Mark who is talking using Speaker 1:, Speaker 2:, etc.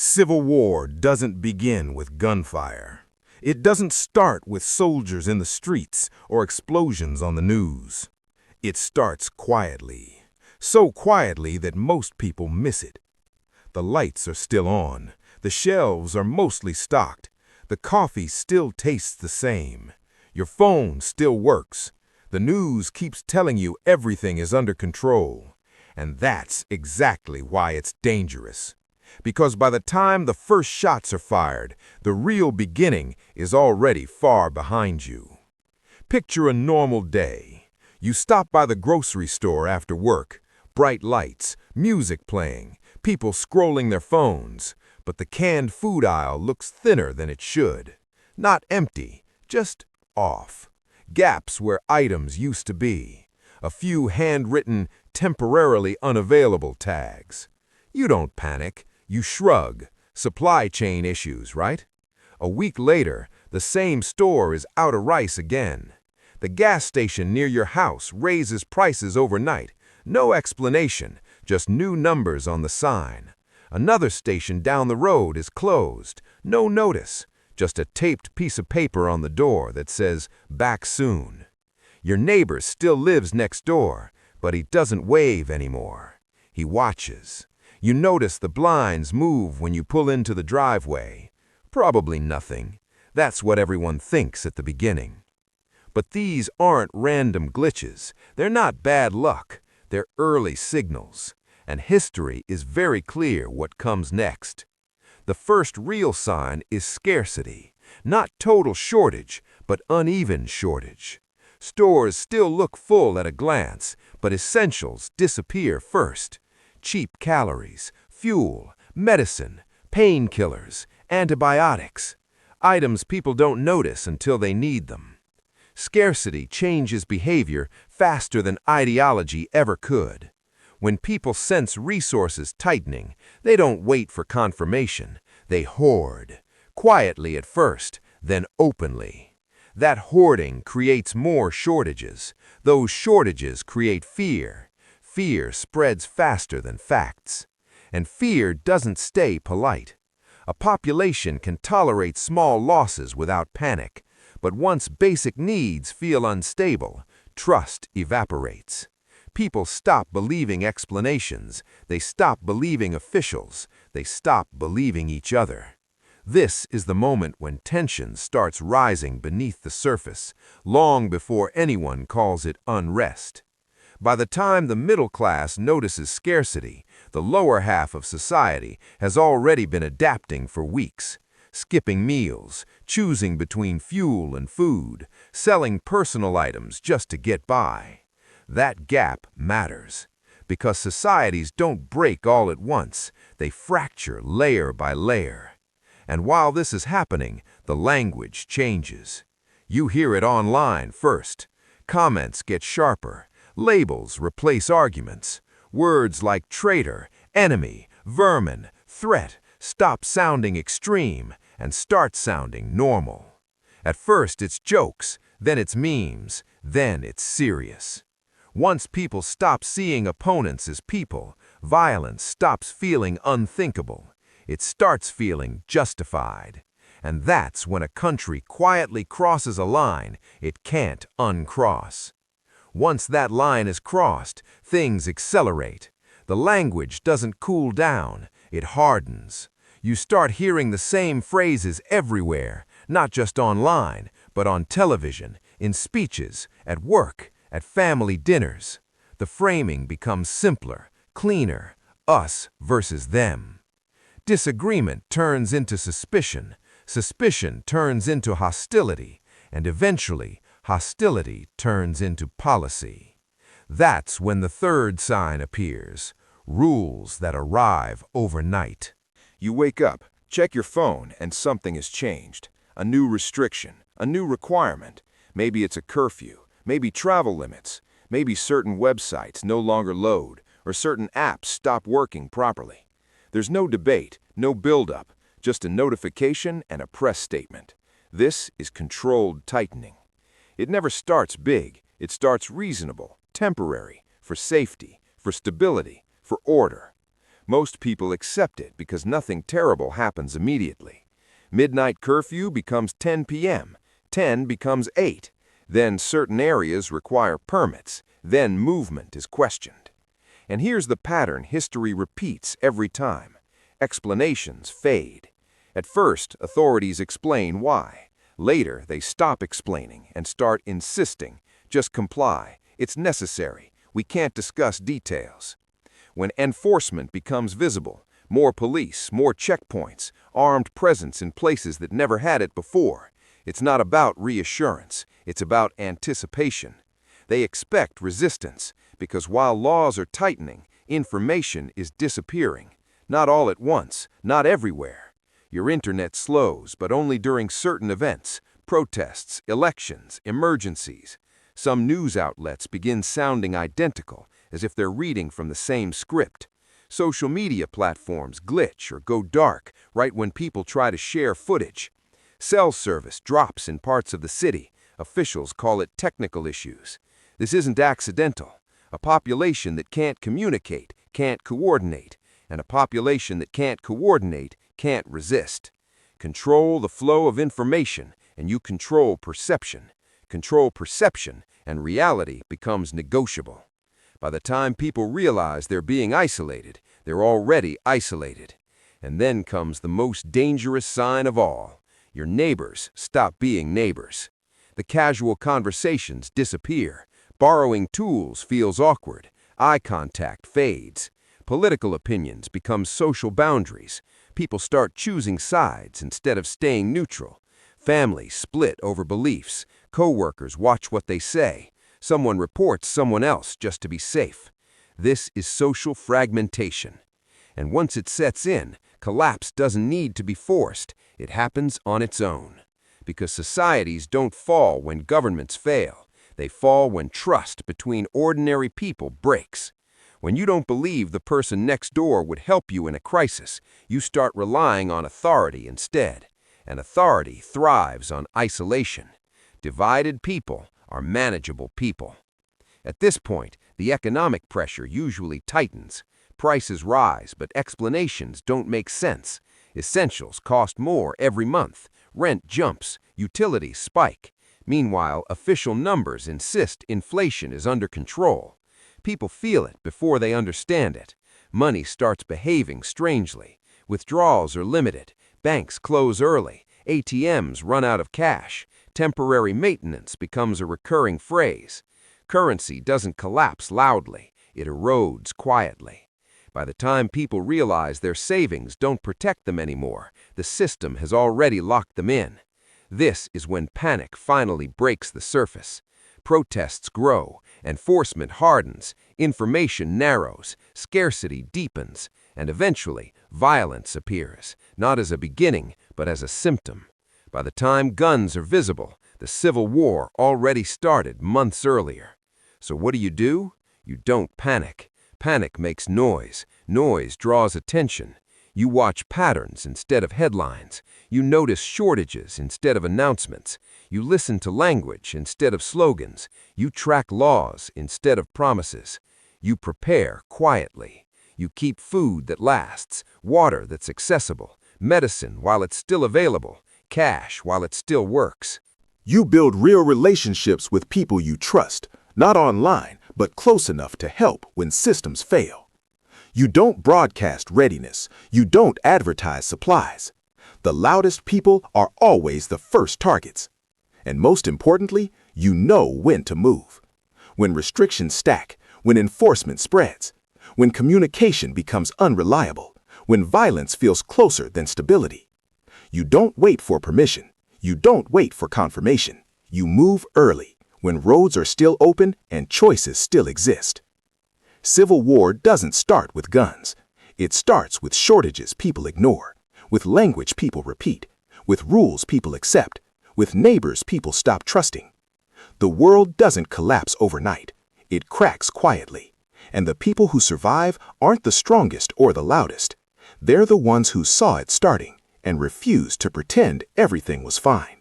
Speaker 1: Civil war doesn't begin with gunfire. It doesn't start with soldiers in the streets or explosions on the news. It starts quietly, so quietly that most people miss it. The lights are still on, the shelves are mostly stocked, the coffee still tastes the same, your phone still works, the news keeps telling you everything is under control. And that's exactly why it's dangerous. Because by the time the first shots are fired, the real beginning is already far behind you. Picture a normal day. You stop by the grocery store after work, bright lights, music playing, people scrolling their phones, but the canned food aisle looks thinner than it should. Not empty, just off. Gaps where items used to be. A few handwritten, temporarily unavailable tags. You don't panic. You shrug. Supply chain issues, right? A week later, the same store is out of rice again. The gas station near your house raises prices overnight. No explanation, just new numbers on the sign. Another station down the road is closed. No notice, just a taped piece of paper on the door that says, "Back soon." Your neighbor still lives next door, but he doesn't wave anymore. He watches. You notice the blinds move when you pull into the driveway. Probably nothing. That's what everyone thinks at the beginning. But these aren't random glitches. They're not bad luck. They're early signals. And history is very clear what comes next. The first real sign is scarcity. Not total shortage, but uneven shortage. Stores still look full at a glance, but essentials disappear first. Cheap calories, fuel, medicine, painkillers, antibiotics. Items people don't notice until they need them. Scarcity changes behavior faster than ideology ever could. When people sense resources tightening, they don't wait for confirmation. They hoard, quietly at first, then openly. That hoarding creates more shortages. Those shortages create fear. Fear spreads faster than facts. And fear doesn't stay polite. A population can tolerate small losses without panic, but once basic needs feel unstable, trust evaporates. People stop believing explanations. They stop believing officials. They stop believing each other. This is the moment when tension starts rising beneath the surface, long before anyone calls it unrest. By the time the middle class notices scarcity, the lower half of society has already been adapting for weeks, skipping meals, choosing between fuel and food, selling personal items just to get by. That gap matters, because societies don't break all at once, they fracture layer by layer. And while this is happening, the language changes. You hear it online first. Comments get sharper. Labels replace arguments. Words like traitor, enemy, vermin, threat stop sounding extreme and start sounding normal. At first it's jokes, then it's memes, then it's serious. Once people stop seeing opponents as people, violence stops feeling unthinkable. It starts feeling justified. And that's when a country quietly crosses a line it can't uncross. Once that line is crossed, things accelerate. The language doesn't cool down, it hardens. You start hearing the same phrases everywhere, not just online, but on television, in speeches, at work, at family dinners. The framing becomes simpler, cleaner, us versus them. Disagreement turns into suspicion, suspicion turns into hostility, and eventually, hostility turns into policy. That's when the third sign appears, rules that arrive overnight.
Speaker 2: You wake up, check your phone, and something has changed. A new restriction, a new requirement. Maybe it's a curfew, maybe travel limits, maybe certain websites no longer load, or certain apps stop working properly. There's no debate, no build-up, just a notification and a press statement. This is controlled tightening. It never starts big, it starts reasonable, temporary, for safety, for stability, for order. Most people accept it because nothing terrible happens immediately. Midnight curfew becomes 10 p.m., 10 becomes 8. Then certain areas require permits, then movement is questioned. And here's the pattern history repeats every time. Explanations fade. At first, authorities explain why. Later, they stop explaining and start insisting. Just comply. It's necessary. We can't discuss details. When enforcement becomes visible, more police, more checkpoints, armed presence in places that never had it before, it's not about reassurance, it's about anticipation. They expect resistance, because while laws are tightening, information is disappearing. Not all at once, not everywhere. Your internet slows, but only during certain events, protests, elections, emergencies. Some news outlets begin sounding identical, as if they're reading from the same script. Social media platforms glitch or go dark right when people try to share footage. Cell service drops in parts of the city. Officials call it technical issues. This isn't accidental. A population that can't communicate can't coordinate, and a population that can't coordinate can't resist. Control the flow of information, and you control perception. Control perception, and reality becomes negotiable. By the time people realize they're being isolated, they're already isolated. And then comes the most dangerous sign of all. Your neighbors stop being neighbors. The casual conversations disappear. Borrowing tools feels awkward. Eye contact fades. Political opinions become social boundaries. People start choosing sides instead of staying neutral. Families split over beliefs. Co-workers watch what they say. Someone reports someone else just to be safe. This is social fragmentation. And once it sets in, collapse doesn't need to be forced. It happens on its own. Because societies don't fall when governments fail. They fall when trust between ordinary people breaks. When you don't believe the person next door would help you in a crisis, you start relying on authority instead. And authority thrives on isolation. Divided people are manageable people. At this point, the economic pressure usually tightens. Prices rise, but explanations don't make sense. Essentials cost more every month. Rent jumps. Utilities spike. Meanwhile, official numbers insist inflation is under control. People feel it before they understand it. Money starts behaving strangely. Withdrawals are limited. Banks close early. ATMs run out of cash. Temporary maintenance becomes a recurring phrase. Currency doesn't collapse loudly. It erodes quietly. By the time people realize their savings don't protect them anymore, the system has already locked them in. This is when panic finally breaks the surface. Protests grow, enforcement hardens, information narrows, scarcity deepens, and eventually violence appears, not as a beginning, but as a symptom. By the time guns are visible, the Civil War already started months earlier. So what do? You don't panic. Panic makes noise. Noise draws attention. You watch patterns instead of headlines. You notice shortages instead of announcements. You listen to language instead of slogans. You track laws instead of promises. You prepare quietly. You keep food that lasts, water that's accessible, medicine while it's still available, cash while it still works.
Speaker 3: You build real relationships with people you trust, not online, but close enough to help when systems fail. You don't broadcast readiness. You don't advertise supplies. The loudest people are always the first targets. And most importantly, you know when to move. When restrictions stack, when enforcement spreads, when communication becomes unreliable, when violence feels closer than stability. You don't wait for permission. You don't wait for confirmation. You move early, when roads are still open and choices still exist. Civil war doesn't start with guns. It starts with shortages people ignore, with language people repeat, with rules people accept, with neighbors people stop trusting. The world doesn't collapse overnight. It cracks quietly. And the people who survive aren't the strongest or the loudest. They're the ones who saw it starting and refused to pretend everything was fine.